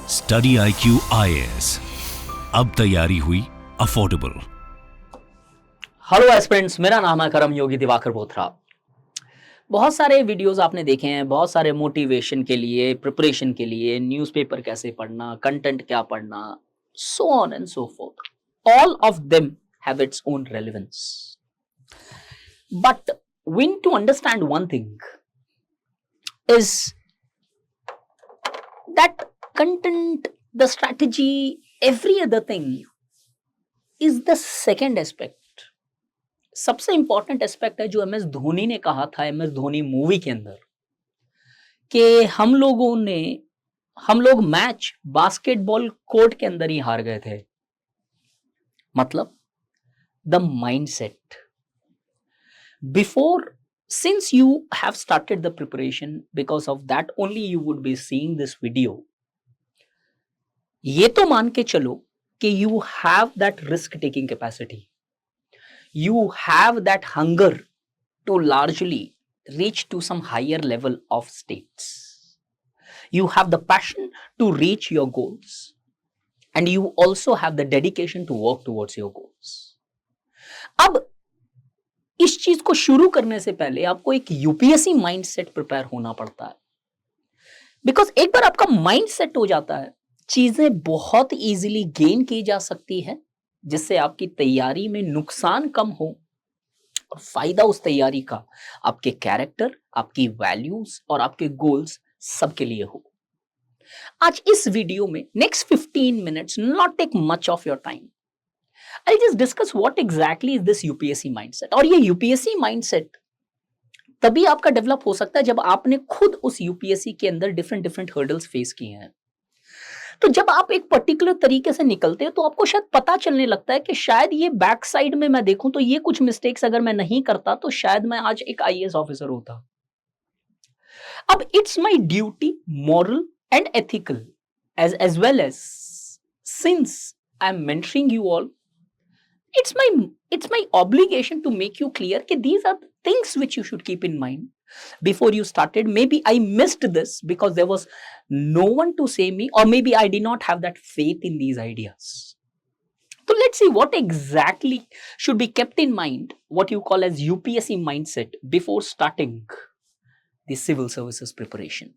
Study IQ IAS, अब तैयारी हुई अफोर्डेबल। हेलो एस्पिरेंट्स, मेरा नाम है करम योगी दिवाकर बोथरा। बहुत सारे वीडियोस आपने देखे हैं, बहुत सारे मोटिवेशन के लिए, प्रिपरेशन के लिए, न्यूज़पेपर कैसे पढ़ना, कंटेंट क्या पढ़ना, so on and so forth. All of them have its own relevance, but we need to understand one thing is that content, the strategy, every other thing is the second aspect. सबसे important aspect है जो MS Dhoni ने कहा था MS Dhoni movie के अंदर कि हम लोग मैच बास्केटबॉल कोर्ट के अंदर ही हार गए थे। मतलब the mindset before, since you have started the preparation, because of that only you would be seeing this video. ये तो मान के चलो कि you have that risk taking capacity, you have that hunger to largely reach to some higher level of states. You have the passion to reach your goals, and you also have the dedication to work towards your goals. अब इस चीज को शुरू करने से पहले आपको एक यूपीएससी माइंडसेट प्रिपेयर होना पड़ता है, बिकॉज एक बार आपका माइंडसेट हो जाता है, चीजें बहुत इजीली गेन की जा सकती है, जिससे आपकी तैयारी में नुकसान कम हो और फायदा उस तैयारी का आपके कैरेक्टर, आपकी वैल्यूज और आपके गोल्स सबके लिए हो। आज इस वीडियो में next 15 minutes, not take much of your time, I just discuss what exactly is this UPSC mindset. और ये यूपीएससी माइंडसेट तभी आपका डेवलप हो सकता है जब आपने खुद उस यूपीएससी के अंदर डिफरेंट हर्डल्स फेस किए हैं। तो जब आप एक पर्टिकुलर तरीके से निकलते हैं तो आपको शायद पता चलने लगता है कि शायद ये बैक साइड में मैं देखूं तो ये कुछ मिस्टेक्स अगर मैं नहीं करता तो शायद मैं आज एक आईएएस ऑफिसर होता। अब it's my duty, moral and ethical, as well as, since I am mentoring you all, it's my obligation to make you clear that these are the things which you should keep in mind before you started. Maybe I missed this because there was no one to say me, or maybe I did not have that faith in these ideas. So let's see what exactly should be kept in mind, what you call as UPSC mindset before starting the civil services preparation.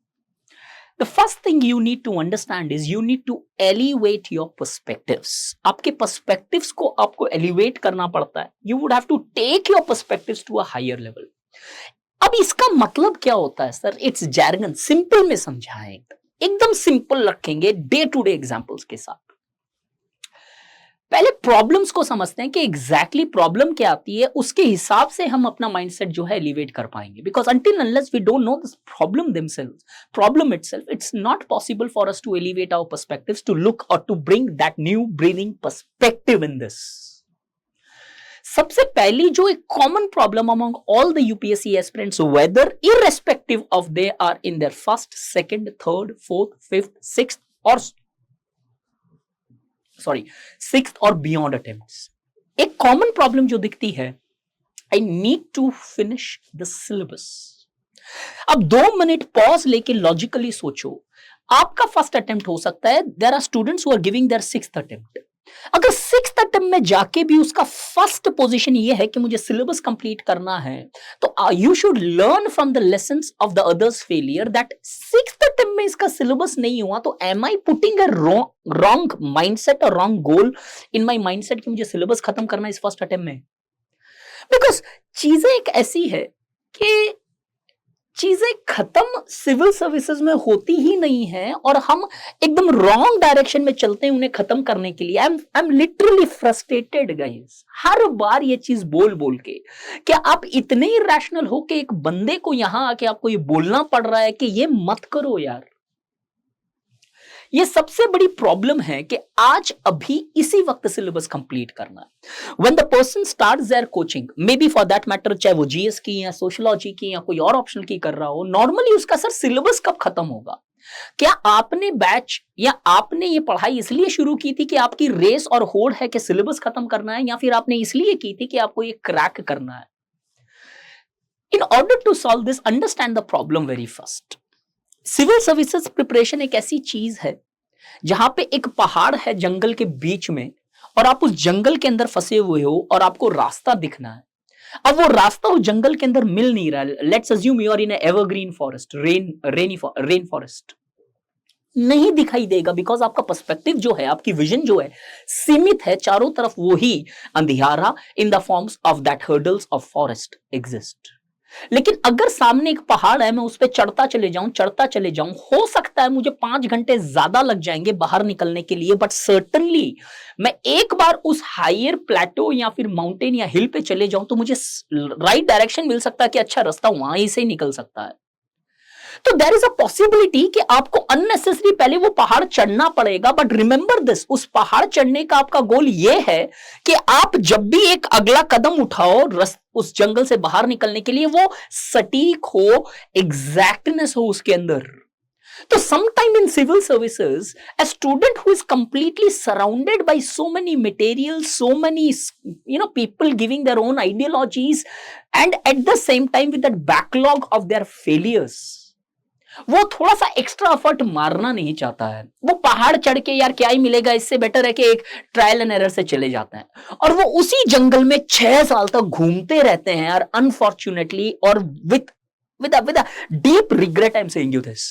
The first thing you need to understand is you need to elevate your perspectives. आपके perspectives को आपको elevate करना पड़ता है. You would have to take your perspectives to a higher level. अब इसका मतलब क्या होता है सर? It's jargon. Simple में समझाएंगे, एकदम simple रखेंगे day to day examples के साथ। पहले प्रॉब्लम्स को समझते हैं कि एग्जैक्टली प्रॉब्लम क्या आती है, उसके हिसाब से हम अपना माइंडसेट जो है एलिवेट कर पाएंगे। Because until unless we don't know this problem itself, it's not possible for us to elevate our perspectives, to look और to bring that new breathing perspective in this. सबसे पहली जो एक common problem among all the UPSC aspirants, whether irrespective of they are in their first, second, third, fourth, fifth, sixth और sixth और beyond attempts, एक common problem जो दिखती है, I need to finish the syllabus. अब 2 minute pause लेके logically सोचो, आपका फर्स्ट अटेम्प्ट हो सकता है, there are students who are giving their sixth attempt. अगर सिक्स्थ अटेम्प्ट में जाके भी उसका फर्स्ट पोजीशन ये है कि मुझे सिलेबस कंप्लीट करना है, तो you should learn from the lessons of the others failure that sixth attempt में इसका सिलेबस नहीं हुआ, तो am I putting a wrong mindset और wrong goal in my mindset कि मुझे सिलेबस खत्म करना है इस फर्स्ट अटेम्प्ट में। बिकॉज चीजें एक ऐसी है कि चीजें खत्म सिविल सर्विसेज में होती ही नहीं है और हम एकदम रॉन्ग डायरेक्शन में चलते हैं उन्हें खत्म करने के लिए। I am literally frustrated guys, हर बार ये चीज बोल के क्या आप इतने ही रैशनल हो कि एक बंदे को यहां आके आपको ये बोलना पड़ रहा है कि ये मत करो यार। ये सबसे बड़ी प्रॉब्लम है कि आज अभी इसी वक्त सिलेबस कंप्लीट करना है। When the person starts their coaching, maybe for that matter, चाहे वो जीएस की या सोशियोलॉजी की या कोई और ऑप्शनल की कर रहा हो, नॉर्मली उसका सर सिलेबस कब खत्म होगा? क्या आपने बैच या आपने ये पढ़ाई इसलिए शुरू की थी कि आपकी रेस और होड़ है कि सिलेबस खत्म करना है, या फिर आपने इसलिए की थी कि आपको ये क्रैक करना है? In order to solve this, understand the problem very first. Civil services preparation एक ऐसी चीज है जहां पे एक पहाड़ है जंगल के बीच में, और आप उस जंगल के अंदर फंसे हुए हो और आपको रास्ता दिखना है। अब वो रास्ता उस जंगल के अंदर मिल नहीं रहा है। Let's assume you are in evergreen forest, rain forest, नहीं दिखाई देगा बिकॉज आपका पर्सपेक्टिव जो है, आपकी विजन जो है सीमित है। चारों तरफ वही अंधियारा in the forms of that hurdles of forest exist. लेकिन अगर सामने एक पहाड़ है, मैं उस पर चढ़ता चले जाऊं, हो सकता है मुझे 5 घंटे ज्यादा लग जाएंगे बाहर निकलने के लिए, बट सर्टनली मैं एक बार उस हायर प्लेटो या फिर माउंटेन या हिल पे चले जाऊं तो मुझे राइट डायरेक्शन मिल सकता है कि अच्छा रास्ता वहां ही से निकल सकता है। तो देयर इज अ पॉसिबिलिटी कि आपको अननेसेसरी पहले वो पहाड़ चढ़ना पड़ेगा, बट रिमेंबर दिस, उस पहाड़ चढ़ने का आपका गोल ये है कि आप जब भी एक अगला कदम उठाओ उस जंगल से बाहर निकलने के लिए, वो सटीक हो, एग्जैक्टनेस हो उसके अंदर। तो sometime in civil services, a student who is completely surrounded by so many materials, so many people giving their own ideologies, and at the same time with that backlog of their failures, वो थोड़ा सा extra effort मारना नहीं चाहता है। वो पहाड़ चढ़ के यार क्या ही मिलेगा, इससे बेटर है कि एक ट्रायल एंड एरर से चले जाते हैं, और वो उसी जंगल में 6 साल तक घूमते रहते हैं यार, अनफॉर्चुनेटली, और with a deep regret I am saying you this.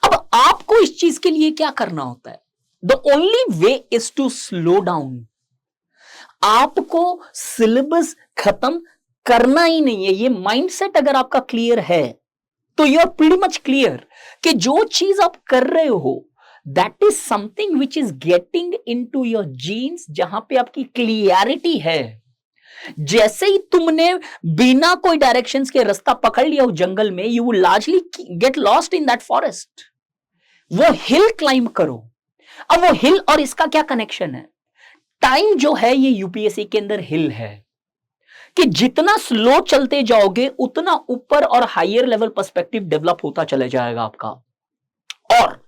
अब आपको इस चीज के लिए क्या करना होता है? The only way is to slow down. आपको सिलेबस खत्म करना ही नहीं है। ये माइंडसेट अगर आपका क्लियर है तो you are pretty much clear कि जो चीज आप कर रहे हो that is something which is getting into your genes, जहां पे आपकी क्लियरिटी है। जैसे ही तुमने बिना कोई डायरेक्शंस के रास्ता पकड़ लिया उस जंगल में, you will largely get lost in that forest. वो हिल क्लाइंब करो। अब वो हिल और इसका क्या कनेक्शन है? टाइम जो है ये यूपीएससी के अंदर हिल है कि जितना स्लो चलते जाओगे उतना ऊपर और हायर लेवल पर्सपेक्टिव डेवलप होता चले जाएगा आपका, और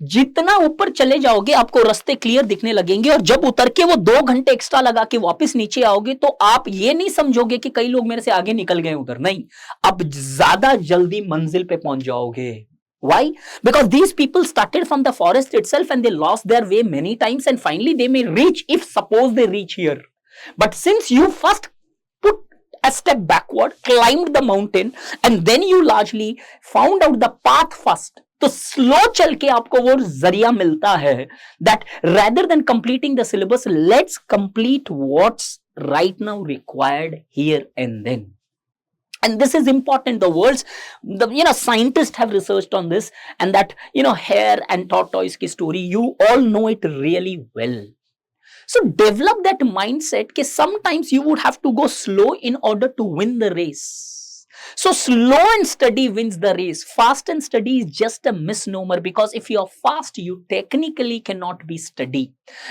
जितना ऊपर चले जाओगे आपको रास्ते क्लियर दिखने लगेंगे, और जब उतर के वो 2 घंटे एक्स्ट्रा लगा के वापस नीचे आओगे तो आप ये नहीं समझोगे कि कई लोग मेरे से आगे निकल गए उधर, नहीं, अब ज्यादा जल्दी मंजिल पे पहुंच जाओगे। Why? Because these people started from the forest itself and they lost their way many times, and finally they may reach, if suppose they reach here. But since you first put a step backward, climbed the mountain, and then you largely found out the path first, तो slow चल के आपको वो जरिया मिलता है that rather than completing the syllabus, let's complete what's right now required here and then. And this is important. Scientists have researched on this, and that, hare and tortoise ki story, you all know it really well. So develop that mindset that sometimes you would have to go slow in order to win the race. So slow and steady wins the race. Fast and steady is just a misnomer, because if you are fast, you technically cannot be steady.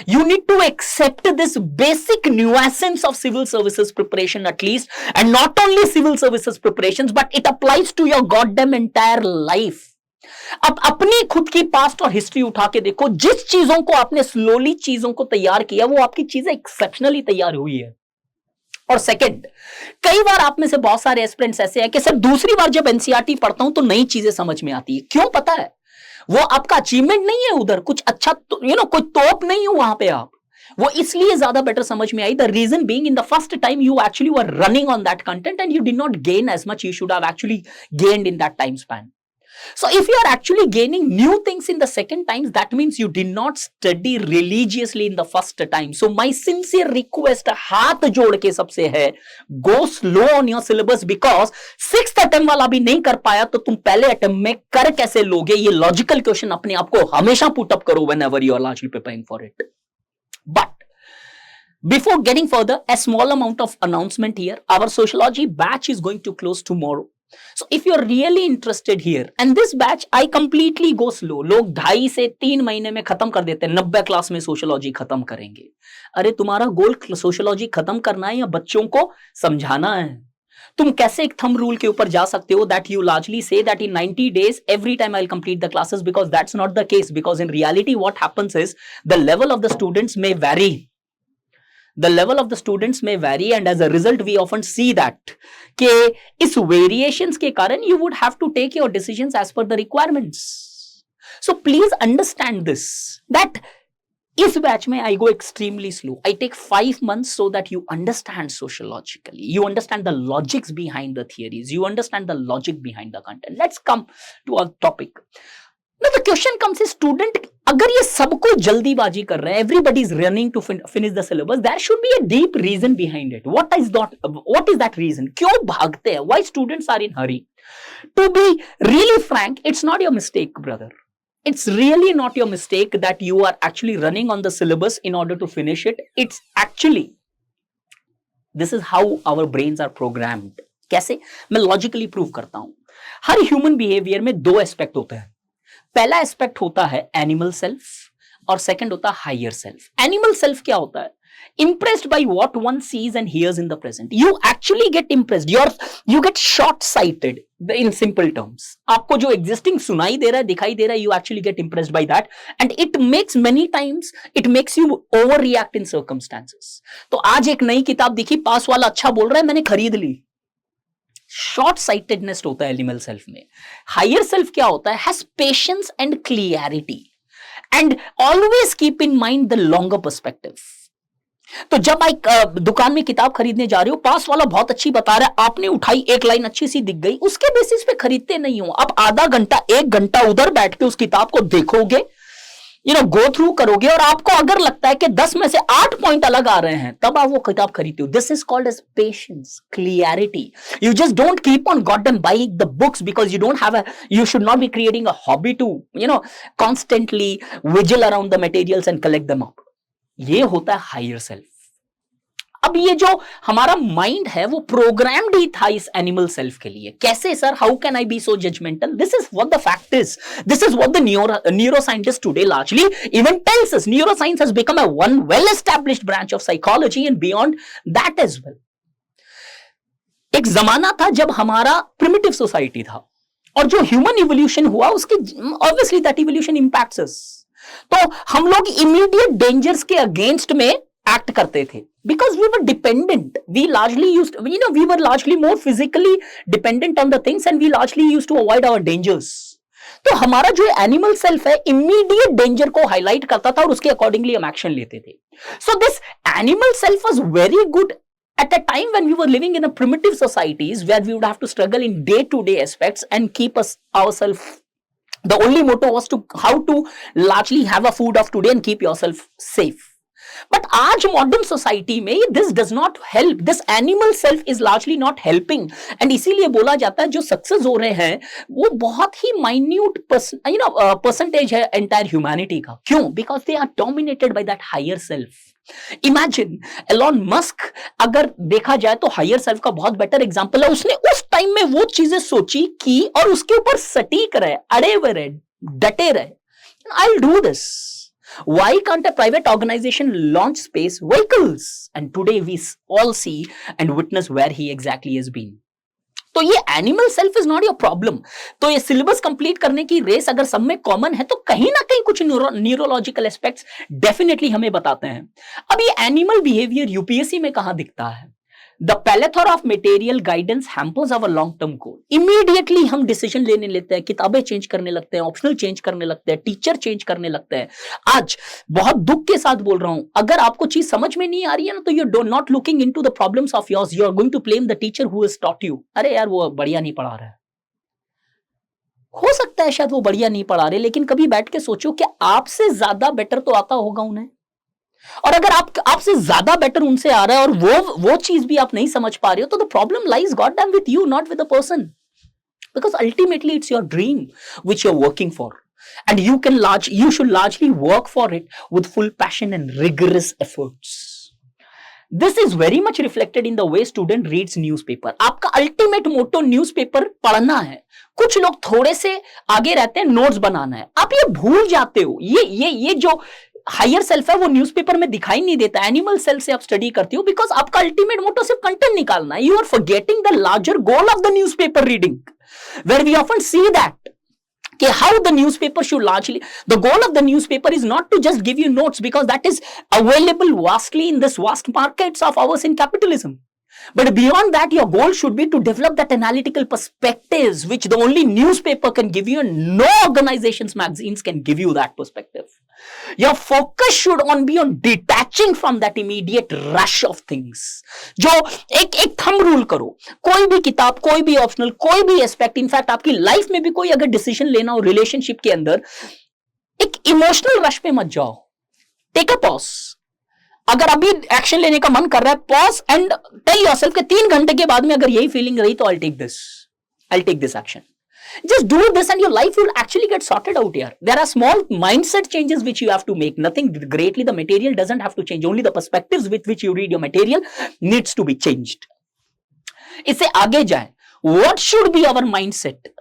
You need to accept this basic nuisance of civil services preparation at least, and not only civil services preparations, but it applies to your goddamn entire life. अब अपनी खुद की past और history उठा के देखो, जिस चीजों को आपने स्लोली चीजों को तैयार किया, वो आपकी चीजें एक्सेप्शनली तैयार हुई है। और सेकंड, कई बार आप में से बहुत सारे एस्पिरेंट्स ऐसे हैं कि सर दूसरी बार जब एनसीईआरटी पढ़ता हूं तो नई चीजें समझ में आती है। क्यों पता है? वो आपका अचीवमेंट नहीं है उधर, कुछ अच्छा कोई तोप नहीं हो वहां पे आप, वो इसलिए ज्यादा बेटर समझ में आई। The reason being in the first time you actually were running on that content and you did not gain as much you should have actually gained in that time span. So if you are actually gaining new things in the second time, that means you did not study religiously in the first time. So my sincere request हाथ जोड़ के सबसे है, go slow on your syllabus, because sixth attempt वाला भी नहीं कर पाया तो तुम पहले attempt में कर कैसे लोगे? ये logical question अपने आप को हमेशा put up करो whenever you are largely preparing for it. But before getting further, a small amount of announcement here. Our sociology batch is going to close tomorrow. So if you're really interested here, and this batch I completely go slow, लोग 2.5 से 3 महीने में खत्म कर देते हैं, 90 class में sociology खत्म करेंगे। अरे तुम्हारा गोल सोशियोलॉजी खत्म करना है या बच्चों को समझाना है? तुम कैसे एक थंब रूल के ऊपर जा सकते हो that you largely say that in 90 days every time I'll complete the classes, because that's not the case. Because in reality what happens is the level of the students may vary. The level of the students may vary, and as a result we often see that कि इस variations के कारण you would have to take your decisions as per the requirements. So please understand this, that इस batch में I go extremely slow. I take 5 months so that you understand sociologically. You understand the logics behind the theories. You understand the logic behind the content. Let's come to our topic. Now the question comes is, student अगर ये सबको जल्दीबाजी कर रहे हैं, everybody is running to finish the syllabus, there should be a deep reason behind it. What is that reason? क्यों भागते हैं? Why students are in hurry? To be really frank, it's not your mistake, brother. It's really not your mistake that you are actually running on the syllabus in order to finish it. It's actually, this is how our brains are programmed. कैसे? मैं logically prove करता हूं. हर human behavior में दो aspect होते हैं. पहला aspect होता है एनिमल सेल्फ और सेकंड होता है हायर सेल्फ. एनिमल सेल्फ क्या होता है? impressed by what one sees and hears in the present. You actually get impressed. You get short-sighted in simple terms. आपको जो existing सुनाई दे रहा है, दिखाई दे रहा है, you actually get impressed by that, and it makes many times it makes you overreact in circumstances. तो आज एक नई किताब दिखी, पास वाला अच्छा बोल रहा है, मैंने खरीद ली. शॉर्ट साइटेडनेस होता है एनिमल सेल्फ में. हायर सेल्फ क्या होता है? Has patience and clarity and always keep in mind the longer perspective. तो जब आप दुकान में किताब खरीदने जा रहे हो, पास वाला बहुत अच्छी बता रहा है, आपने उठाई, एक लाइन अच्छी सी दिख गई, उसके बेसिस पे खरीदते नहीं हो. आप आधा घंटा 1 घंटा उधर बैठ के उस किताब को देखोगे, गो थ्रू करोगे, और आपको अगर लगता है कि 10 में से 8 पॉइंट अलग आ रहे हैं, तब आप वो किताब खरीदते हो. This is called as patience, clarity. You just don't keep on गॉड and buying the books because you don't have you should not be creating a hobby to constantly vigil around the materials and collect them up. ये होता है higher self. अब ये जो हमारा mind है वो प्रोग्राम्ड ही था इस एनिमल सेल्फ के लिए. कैसे sir? How can I be so judgmental? This is what the fact is. This is what the neuroscientists today largely even tells us. Neuroscience has become a one well established branch of psychology and beyond that as well. एक जमाना था जब हमारा primitive society था, और जो human evolution हुआ उसके ऑब्वियसली दैट इवोल्यूशन इंपैक्ट्स अस. तो हम लोग इमीडिएट डेंजर्स के अगेंस्ट में एक्ट करते थे because we were dependent. We largely used, we were largely more physically dependent on the things and we largely used to avoid our dangers. तो हमारा जो एनिमल सेल्फ है इमीडिएट डेंजर को highlight करता था और उसके अकॉर्डिंगली हम एक्शन लेते थे. So this animal self was very good at a time when we were living in a primitive societies where we would have to struggle in day-to-day aspects and keep ourselves. The only motto was to how to largely have a food of today and keep yourself safe. But आज modern society में this does not help. This animal self is largely not helping. And इसीलिए बोला जाता है जो success हो रहे हैं वो बहुत ही माइन्यूट परसेंटेज है एंटायर ह्यूमैनिटी का. क्यों? Because they are dominated by that higher self. Imagine Elon Musk, अगर देखा जाए तो हायर सेल्फ का बहुत बेटर एग्जांपल है. उसने उस टाइम में वो चीजें सोची की और उसके ऊपर सटीक रहे, अड़े हुए रहे, डटे रहे. I'll do this. Why can't a private organization launch space vehicles? And today we all see and witness where he exactly has been. तो ये animal self is not your problem. तो ये सिलेबस कंप्लीट करने की race अगर सब में common है तो कहीं ना कहीं कुछ न्यूरोलॉजिकल एस्पेक्ट्स डेफिनेटली हमें बताते हैं. अब ये एनिमल बिहेवियर यूपीएससी में कहां दिखता है? The plethora of material guidance hampers our long-term goal. Immediately हम डिसीजन लेने लेते हैं, किताबें चेंज करने लगते हैं, ऑप्शनल चेंज करने लगते हैं, टीचर चेंज करने लगते हैं. आज बहुत दुख के साथ बोल रहा हूं, अगर आपको चीज समझ में नहीं आ रही है ना तो you not looking into the problems of yours, you are going to blame the teacher who has taught you. अरे यार वो बढ़िया नहीं पढ़ा रहा है. हो सकता है शायद वो बढ़िया नहीं पढ़ा रहे, लेकिन कभी बैठ के सोचो कि आपसे ज्यादा बेटर तो आता होगा उन्हें. और अगर आपसे ज्यादा बेटर उनसे आ रहा है और वो चीज भी आप नहीं समझ पा रहे हो, तो the problem lies god damn with you, not with the person. Because ultimately it's your dream which you are working for, and you should largely work for it with full passion and rigorous efforts. This is very much reflected in the way student reads newspaper. आपका ultimate मोटो newspaper पढ़ना है. कुछ लोग थोड़े से आगे रहते हैं, नोट्स बनाना है. आप ये भूल जाते हो. ये जो हायर सेल्फ है वो न्यूज़पेपर में दिखाई नहीं देता. एनिमल सेल्फ से आप स्टडी करते हो बिकॉज आपका अल्टीमेट मोटो सिर्फ कंटेंट निकालना है. You are forgetting the larger goal of the newspaper reading, where we often see that how the newspaper should largely, the goal of the newspaper is not to just give you notes because that is available vastly in this vast markets of ours in capitalism. But beyond that, your goal should be to develop that analytical perspectives, which the only newspaper can give you, and no organizations, magazines can give you that perspective. Your focus should be on detaching from that immediate rush of things. जो एक thumb rule करो, कोई भी किताब, कोई भी optional, कोई भी एस्पेक्ट, इनफैक्ट आपकी लाइफ में भी कोई अगर डिसीजन लेना हो रिलेशनशिप के अंदर, एक इमोशनल रश पे मत जाओ. Take a pause. अगर अभी एक्शन लेने का मन कर रहा है, पॉज एंड टेल योरसेल्फ कि 3 घंटे के बाद में अगर यही फीलिंग रही तो I'll take this action. Just do this and your life will actually get sorted out here. There are small mindset changes which you have to make. Nothing greatly. The material doesn't have to change. Only the perspectives with which you read your material needs to be changed. इससे आगे जाए. What should be our mindset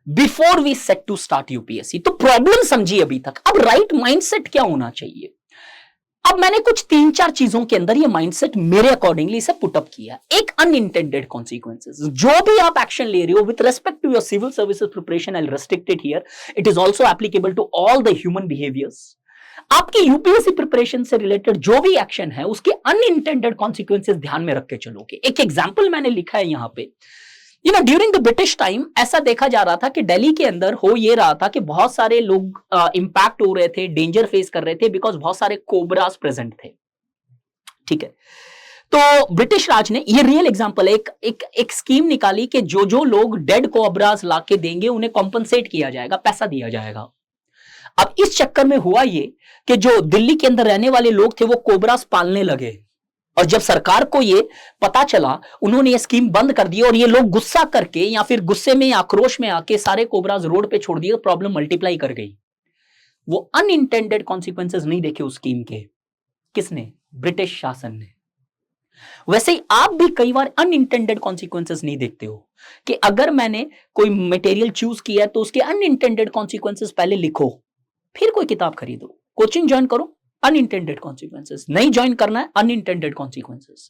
before we set to start UPSC? तो problem समझिए अभी तक. अब right mindset क्या होना चाहिए? अब मैंने कुछ 3-4 चीजों के अंदर ये माइंडसेट मेरे अकॉर्डिंगली इसे पुट अप किया. एक अनइंटेंडेड कॉन्सिक्वेंसेस. जो भी आप एक्शन ले रहे हो with respect to your civil services preparation, I restrict it here. It is also applicable to all the human behaviours. आपकी यूपीएससी प्रिपरेशन से रिलेटेड जो भी एक्शन है उसके अनइंटेंडेड कॉन्सिक्वेंसेस ध्यान में रख के चलोगे. एक एग्जाम्पल मैंने लिखा है यहां पे. ड्यूरिंग द ब्रिटिश टाइम ऐसा देखा जा रहा था कि दिल्ली के अंदर हो ये रहा था कि बहुत सारे लोग इंपैक्ट हो रहे थे, डेंजर फेस कर रहे थे, बिकॉज बहुत सारे कोबरास प्रेजेंट थे. ठीक है, तो ब्रिटिश राज ने, ये रियल एग्जांपल है, एक स्कीम निकाली कि जो लोग डेड कोबरास लाके देंगे उन्हें कॉम्पनसेट किया जाएगा, पैसा दिया जाएगा. अब इस चक्कर में हुआ ये कि जो दिल्ली के अंदर रहने वाले लोग थे वो कोबरास पालने लगे, और जब सरकार को ये पता चला उन्होंने ये स्कीम बंद कर दी, और ये लोग गुस्सा करके या फिर गुस्से में आक्रोश में आके सारे कोबराज रोड पे छोड़ दिए. प्रॉब्लम मल्टीप्लाई कर गई. वो अनइंटेंडेड कॉन्सिक्वेंसेस नहीं देखे उस स्कीम के. किसने? ब्रिटिश शासन ने. वैसे ही आप भी कई बार अनइंटेंडेड कॉन्सिक्वेंसेस नहीं देखते हो कि अगर मैंने कोई मटेरियल चूज किया तो उसके अनइंटेंडेड कॉन्सिक्वेंसेस पहले लिखो, फिर कोई किताब खरीदो, कोचिंग ज्वाइन करो. अनइंटेंडेड कॉन्सिक्वेंसेस नहीं ज्वाइन करना है. अनइंटेंडेड कॉन्सिक्वेंसेस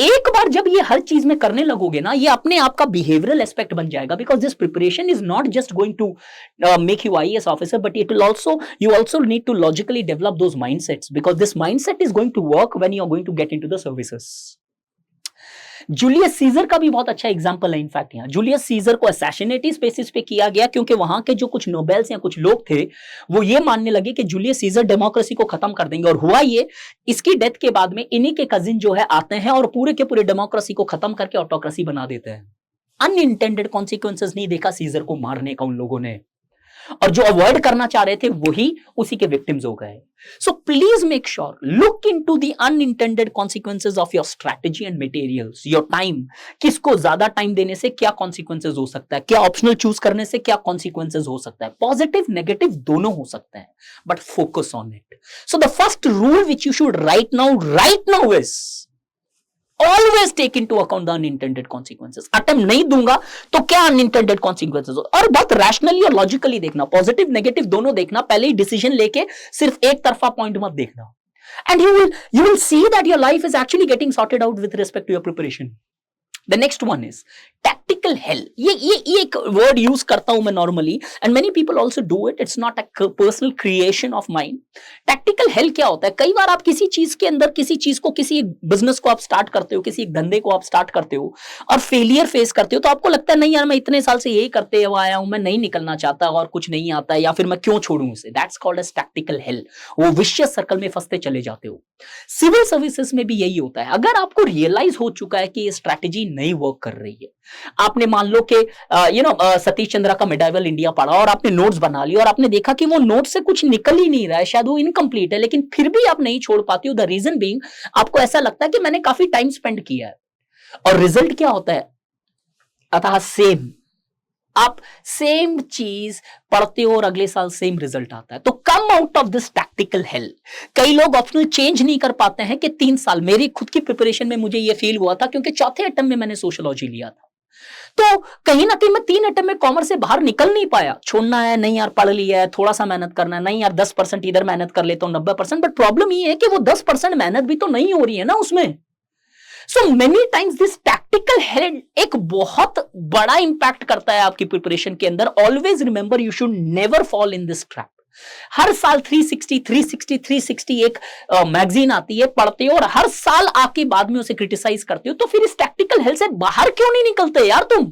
एक बार जब ये हर चीज में करने लगोगे ना, ये अपने आप का बिहेवियरल एस्पेक्ट बन जाएगा. Because this preparation is not just going to make you IAS officer, but it will also, you also need to logically develop those mindsets, because this mindset is going to work when you are going to get into the services. Julius Caesar का भी बहुत अच्छा example है. In fact यहाँ Julius Caesar को असैसिनेटिव basis पे किया गया क्योंकि वहां के जो कुछ नोबेल्स या कुछ लोग थे वो ये मानने लगे कि जूलियस सीजर डेमोक्रेसी को खत्म कर देंगे. और हुआ ये, इसकी डेथ के बाद में इन्हीं के कजिन जो है आते हैं और पूरे के पूरे डेमोक्रेसी को खत्म करके ऑटोक्रेसी बना देते हैं. अनइंटेंडेड कॉन्सिक्वेंसेस नहीं देखा सीजर को मारने का उन लोगों ने, और जो अवॉइड करना चाह रहे थे वही उसी के विक्टिम्स हो गए. So please make sure, look into the unintended consequences of your strategy and materials, your time. किसको ज्यादा टाइम देने से क्या कॉन्सिक्वेंसेस हो सकता है, क्या ऑप्शनल चूज करने से क्या कॉन्सिक्वेंसेस हो सकता है. पॉजिटिव नेगेटिव दोनों हो सकते हैं, but focus on it. So the first rule which you should write now is always take into account the unintended consequences. Attempt नहीं दूंगा तो क्या अनइंटेंडेड कॉन्सिक्वेंसेस, और बहुत रैशनली और लॉजिकली देखना, पॉजिटिव नेगेटिव दोनों देखना. पहले ही डिसीजन लेके सिर्फ एक तरफा पॉइंट मत देखना. And you will see that your life is actually getting sorted out with respect to your preparation. The next one is tactical hell. ये एक वर्ड यूज करता हूं मैं normally, and many people also do it. It's not a personal creation of mind. Tactical hello क्या होता है? कई बार आप किसी चीज के अंदर, किसी चीज को, किसी बिजनेस को आप स्टार्ट करते हो, किसी एक धंधे को आप स्टार्ट करते हो और फेलियर फेस करते हो, तो आपको लगता है नहीं यार मैं इतने साल से यही करते हुए आया हूं, मैं नहीं निकलना चाहता और कुछ नहीं आता है, या फिर मैं क्यों छोड़ूं इसे. That's called as tactical hell. वो विशियस सर्कल में फंसते चले जाते हो. सिविल सर्विसेज में भी यही होता है. अगर आपको रियलाइज हो चुका है कि ये स्ट्रैटेजी नहीं वर्क कर रही है, आपने मान लो कि सतीश चंद्रा का मिडाइवल इंडिया पढ़ा और आपने नोट्स बना लिए और आपने देखा कि वो नोट से कुछ निकल ही नहीं रहा है, शायद वो इनकम्प्लीट है, लेकिन फिर भी आप नहीं छोड़ पाती हो. द रीजन बीइंग, आपको ऐसा लगता है कि मैंने काफी टाइम स्पेंड किया है. और रिजल्ट क्या होता है? अतः सेम, आप सेम चीज पढ़ते हो और अगले साल सेम रिजल्ट आता है. तो कम out of this tactical hello. कई लोग ऑप्शनल चेंज नहीं कर पाते हैं कि 3 साल, मेरी खुद की प्रिपरेशन में मुझे ये फील हुआ था क्योंकि चौथे अटेम्प्ट में मैंने सोशियोलॉजी लिया था, तो कहीं ना कहीं मैं 3 अटेम्प्ट में कॉमर्स से बाहर निकल नहीं पाया. छोड़ना है, नहीं यार पढ़ लिया है, थोड़ा सा मेहनत करना है, नहीं यार 10% इधर मेहनत कर लेता हूं, 90%. बट प्रॉब्लम ये है कि वो 10% मेहनत भी तो नहीं हो रही है ना उसमें. So many times this tactical head एक बहुत बड़ा इंपैक्ट करता है आपकी प्रिपरेशन के अंदर. Always remember, you should never fall in this trap. हर साल 360 एक मैगजीन आती है, पढ़ते हो और हर साल आके बाद में उसे क्रिटिसाइज करते हो, तो फिर इस टैक्टिकल हेल्थ से बाहर क्यों नहीं निकलते यार तुम?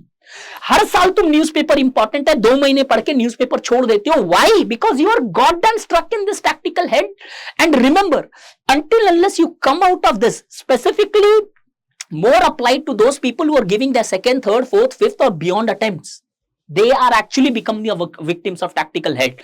हर साल तुम न्यूज़पेपर इंपॉर्टेंट है 2 महीने पढ़ के न्यूज़पेपर छोड़ देते हो. Why? Because you are goddamn struck in this tactical head. And remember, until unless you come out of this, specifically more applied to those people who are giving their second, third, fourth, fifth or beyond attempts, they are actually becoming the victims of tactical head.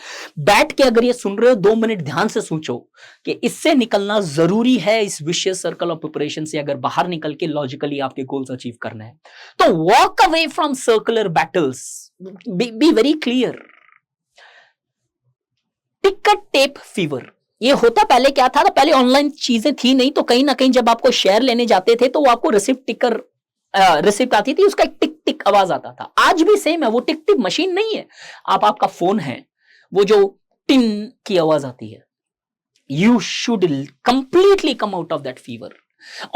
बैठ के अगर ये सुन रहे हो 2 minute ध्यान से सोचो कि इससे निकलना जरूरी है, इस विशियस सर्कल ऑफ प्रिपरेशन से अगर बाहर निकल के लॉजिकली आपके गोल्स अचीव करना है. तो walk away from circular battles. Be very clear. Ticker tape fever, ये होता पहले क्या था? पहले ऑनलाइन चीजें थी नहीं, तो कहीं ना कहीं जब आपको शेयर लेने जाते थे तो वो आपको रिसिप्ट आती थी, उसका एक टिक टिक आवाज आता था. आज भी सेम है, वो टिक टिक मशीन नहीं है, आपका फोन है, वो जो टिन की आवाज आती है. You should completely come out of that fever.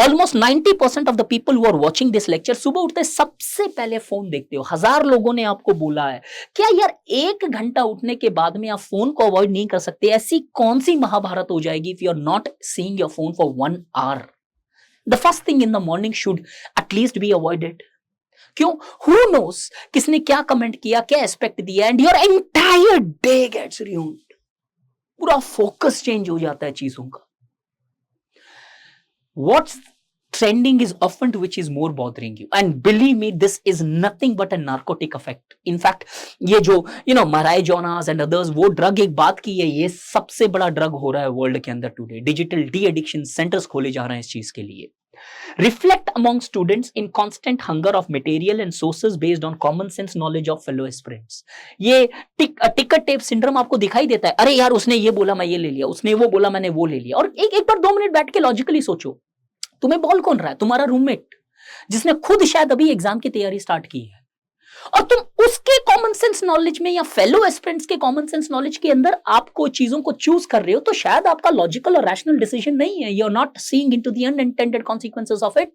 Almost 90% of the people who are watching this lecture सुबह उठते सबसे पहले फोन देखते हो. 1000 लोगों ने आपको बोला है क्या यार 1 घंटा उठने के बाद में आप फोन को अवॉइड नहीं कर सकते? ऐसी कौन सी महाभारत हो जाएगी if you are not seeing your phone for 1 hour? The first thing in the morning should at least be avoided. क्यों? हु नोस किसने क्या कमेंट किया, क्या एस्पेक्ट दिया, and your entire day gets ruined. पूरा फोकस चेंज हो जाता है चीजों का. What's trending is often which is more bothering you, and believe me, this is nothing but a narcotic effect. In fact, ये जो Mariah Jonas and others, वो drug एक बात की है, ये सबसे बड़ा ड्रग हो रहा है वर्ल्ड के अंदर today. Digital de addiction centres खोले जा रहे हैं इस चीज के लिए. Reflect among students in constant hunger of material and sources based on common sense knowledge of fellow aspirants. ये टिकट टेप सिंड्रोम आपको दिखाई देता है. अरे यार उसने ये बोला मैं ये ले लिया, उसने वो बोला मैंने वो ले लिया. और एक बार 2 मिनट बैठ के लॉजिकली सोचो, तुम्हें बोल कौन रहा है? तुम्हारा रूममेट जिसने खुद शायद अभी एग्जाम की तैयारी स्टार्ट की है, और तुम उसके कॉमन सेंस नॉलेज में या फेलो एस्पिरेंट्स के कॉमन सेंस नॉलेज के अंदर आपको चीजों को चूज कर रहे हो, तो शायद आपका लॉजिकल और रैशनल डिसीजन नहीं है. You are not seeing into the unintended consequences of it.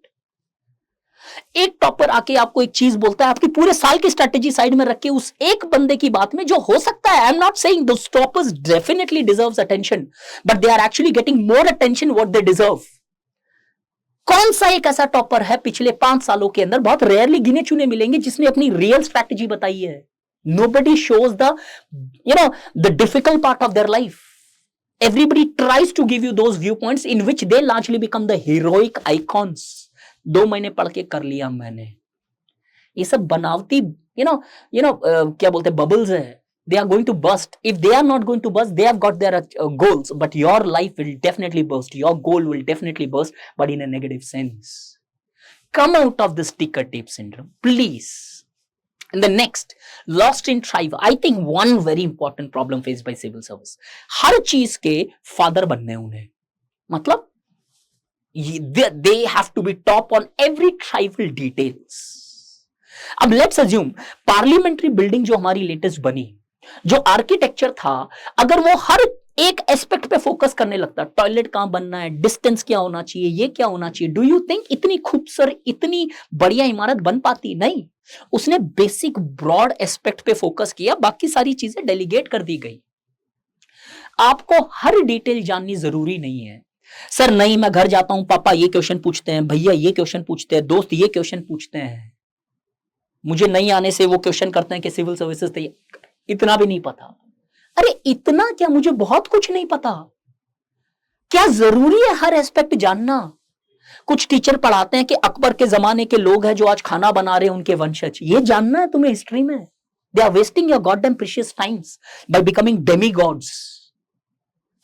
एक टॉपर आके आपको एक चीज बोलता है, आपकी पूरे साल की स्ट्रेटेजी साइड में रख के उस एक बंदे की बात में जो हो सकता है, I am not saying those toppers definitely deserves attention, but they are actually getting more attention what they deserve. कौन सा एक ऐसा टॉपर है पिछले 5 सालों के अंदर, बहुत रेयरली गिने चुने मिलेंगे, जिसने अपनी रियल स्ट्रैटेजी बताई है. Nobody shows the difficult part of their life. Everybody tries to give you those viewpoints in which they largely become the heroic icons. 2 महीने पढ़ के कर लिया मैंने. ये सब बनावटी क्या बोलते हैं, बबल्स है. They are going to burst. If they are not going to burst, they have got their goals, but your life will definitely burst. Your goal will definitely burst, but in a negative sense. Come out of this ticker tape syndrome, please. And the next, lost in thrive. I think one very important problem faced by civil service. हर चीज के father बनने उन्हें, मतलब they have to be top on every trivial details. अब let's assume parliamentary building जो हमारी latest बनी, जो आर्किटेक्चर था, अगर वो हर एक एस्पेक्ट पे फोकस करने लगता, टॉयलेट कहां बनना है, डिस्टेंस क्या होना चाहिए, ये क्या होना चाहिए, डू यू थिंक इतनी खूबसूरत इतनी बढ़िया इमारत बन पाती? नहीं. उसने बेसिक ब्रॉड एस्पेक्ट पे फोकस किया, बाकी सारी चीजें डेलीगेट कर दी गई. आपको हर डिटेल जाननी जरूरी नहीं है. सर नहीं, मैं घर जाता हूं, पापा ये क्वेश्चन पूछते हैं, भैया ये क्वेश्चन पूछते हैं, दोस्त ये क्वेश्चन पूछते हैं, मुझे नहीं आने से वो क्वेश्चन करते हैं कि सिविल सर्विसेज इतना भी नहीं पता. अरे इतना क्या, मुझे बहुत कुछ नहीं पता. क्या जरूरी है हर एस्पेक्ट जानना? कुछ टीचर पढ़ाते हैं कि अकबर के जमाने के लोग हैं जो आज खाना बना रहे हैं, उनके वंशज. ये जानना है तुम्हें हिस्ट्री में? They are wasting your goddamn precious times by becoming demigods.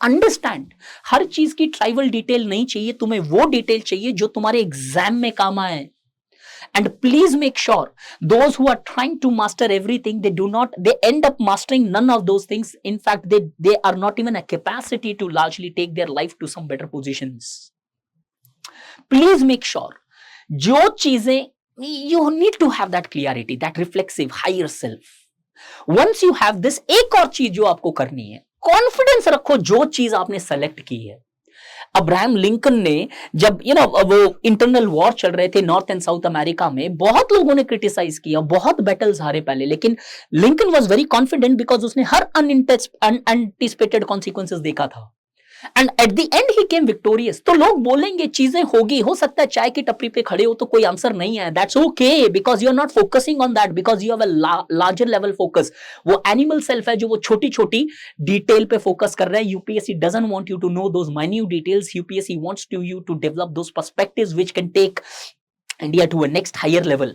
Understand, हर चीज की ट्राइवल डिटेल नहीं चाहिए तुम्हें, वो डिटेल चाहिए जो तुम्हारे एग्जाम में काम आए. And please make sure those who are trying to master everything, they end up mastering none of those things. In fact, they are not even a capacity to largely take their life to some better positions. Please make sure, जो चीजें, you need to have that clarity, that reflexive higher self. Once you have this, एक और चीज जो आपको करनी है, confidence रखो जो चीज आपने सेलेक्ट की है. अब्राहम लिंकन ने जब वो इंटरनल वॉर चल रहे थे नॉर्थ एंड साउथ अमेरिका में, बहुत लोगों ने क्रिटिसाइज किया, बहुत बैटल्स हारे पहले, लेकिन Lincoln was very confident because उसने हर अनएंटिसिपेटेड कॉन्सिक्वेंसेस देखा था and at the and he came victorious. तो लोग बोलेंगे चीजें होगी, हो सकता है चाय की टपरी पे खड़े हो तो कोई आंसर नहीं है, that's okay because you are not focusing on that, because you have a larger level focus. वो एनिमल सेल्फ है जो वो छोटी छोटी डिटेल पे फोकस कर रहा है। UPSC doesn't want you to know those minute details, UPSC wants you to develop those perspectives which can take India to a next higher level.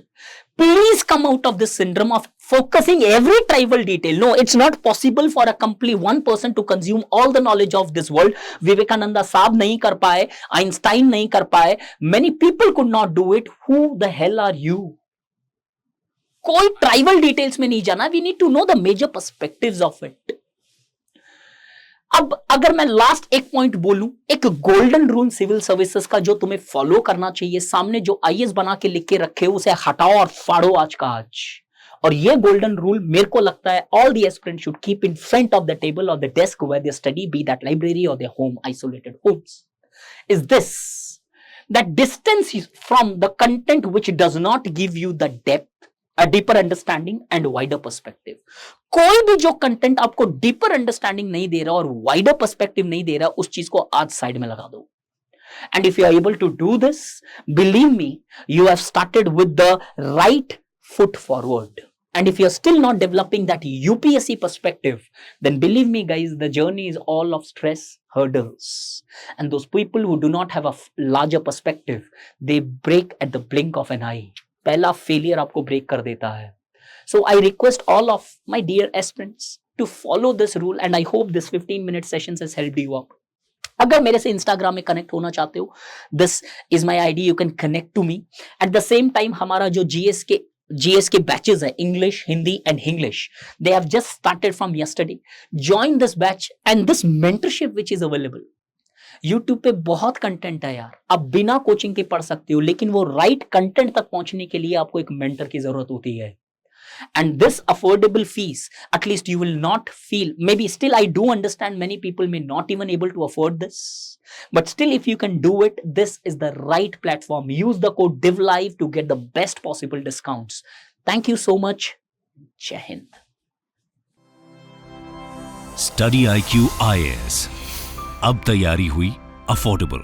Please come out of this syndrome of focusing every trivial detail. No, it's not possible for a complete one person to consume all the knowledge of this world. Vivekananda साहब नहीं कर पाए, Einstein नहीं कर पाए, many people could not do it. Who the hell are you? कोई tribal details में नहीं जाना. We need to know the major perspectives of it. अब अगर मैं लास्ट एक पॉइंट बोलूं, एक गोल्डन रूल सिविल सर्विसेज का जो तुम्हें फॉलो करना चाहिए, सामने जो आईएएस बना के लिख के रखे उसे हटाओ और फाड़ो आज का आज. और ये गोल्डन रूल मेरे को लगता है all the aspirants should keep in front of the table और the desk where they study, be that library और their home isolated homes, is this that distance from the content which does not give you the depth, a deeper understanding and wider perspective. कोई भी जो content आपको deeper understanding नहीं दे रहा और wider perspective नहीं दे रहा, उस चीज को आज साइड में लगा दो. And if you are able to do this, believe me, you have started with the right foot forward. And if you are still not developing that UPSC perspective, then believe me guys, the journey is all of stress, hurdles. And those people who do not have a larger perspective, they break at the blink of an eye. पहला failure आपको break कर देता है. So I request all of my dear aspirants to follow this rule and I hope this 15-minute sessions has helped you up. अगर मेरे से Instagram में connect होना चाहते हो, this is my ID, you can connect to me. At the same time हमारा जो GS के बैचेस है, English, Hindi and English, they have just started from yesterday. Join this batch and this mentorship which is available. YouTube पे बहुत content है यार, आप बिना कोचिंग के पढ़ सकते हो, लेकिन वो राइट कंटेंट तक पहुंचने के लिए आपको एक मेंटर की जरूरत होती है. And this affordable fees, at least you will not feel, maybe still I do understand many people may not even able to afford this, but still if you can do it, this is the right platform. Use the code DIVLIVE to get the best possible discounts. Thank you so much. Jai Hind. Study IQ IAS. अब तैयारी हुई affordable.